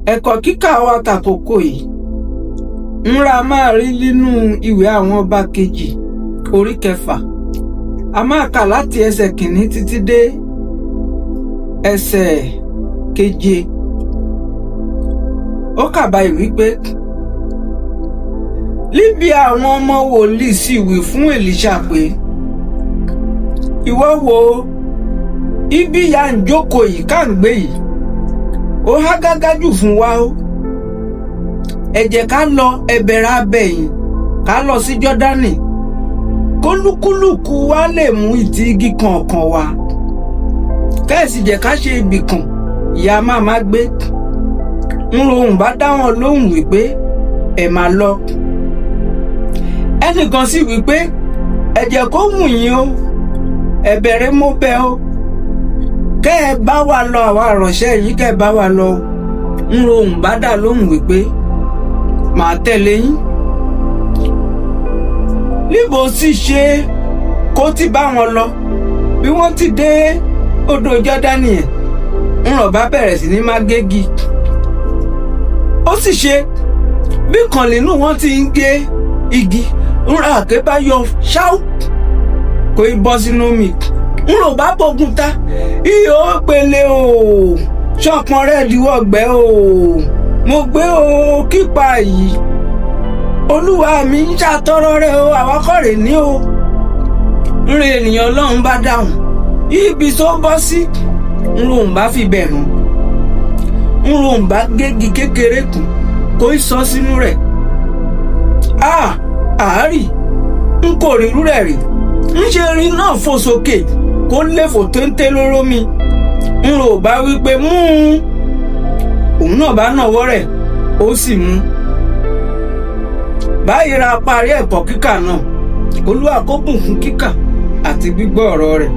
Ẹ̀kọ́ kíkà wa tàkókò yìí ńlá máa rí nínú ìwé àwọn ọba kejì orí 6. A máa kà láti ẹsẹ̀ 1 títí dé ẹsẹ̀ 7. Ó kà báyìí wípé níbi àwọn ọmọ wòlíì sì wí fún Èlíṣà pé, ìwọ wo ibi ìyà ń jókòó yìí ká ń gbé yìí, ó há gágá jù fún wa ó. Ẹ jẹ́ ká lọ ẹbẹ̀rẹ̀ abẹ̀yìn ká lọ sí Jọ́dánì, kólúkúlùkù wa lè mú ìtì igi kọ̀ọ̀kan wá, kẹ́ẹ̀sì jẹ́ ká ṣe ibì kan ìyá máa gbé. Ńlọrun bá dá wọn lóhùn wípé ẹ máa lọ. Ẹnìkan sì wípé, ẹ jẹ́ kó wù yín o, ẹ̀bẹ̀rẹ̀ mo bẹ̀ o, kẹ́ ẹ bá wa lọ, àwa ìránṣẹ́ yìí kẹ́ ẹ bá wa lọ. Ńlọrun bá dá lóhùn wípé màá tẹ̀lé yín. Níbo sì ṣe kó ti bá wọn lọ. Bí wọ́n ti dé odò Jọ́dánì yẹn, ńlọ bá bẹ̀rẹ̀ sí ní máa gégi. Ó sì ṣe bí kan nínú wọn ti ń gé igi, ńlọ àké bá yọ ṣáú, kò ì bọ́ sínú omi. Ńlọ bá bógun ta, iyọ̀ ó pele o, ṣọ̀pọ̀n rẹ̀ diwọ́ gbẹ́ o, mo gbé o kípa yìí, olúwa mi ń ṣàtọrọ rẹ o, àwákọ̀rẹ̀ ní o. Ńlọ ènìyàn Ọlọ́run bá dáhùn, ibi tó bọ́ sí ńlọrun bá fi bẹ̀ hàn. Ńlọrun bá gégi kékeré kù, kó ì sọ sínú rẹ̀. Àárì n kò rírú rẹ̀ rí. Ń ṣe rin náà fò sókè kó léfò téńté lóró mi. Ńlọrun bá wí pé mú un. Òun náà bá nàwọ́ rẹ̀, ó sì mú. Báyìí ra parí ẹ̀kọ́ kíkà náà. Olúwa kó bùkún kíkà àti gbígbọ́ ọ̀rọ̀ rẹ̀.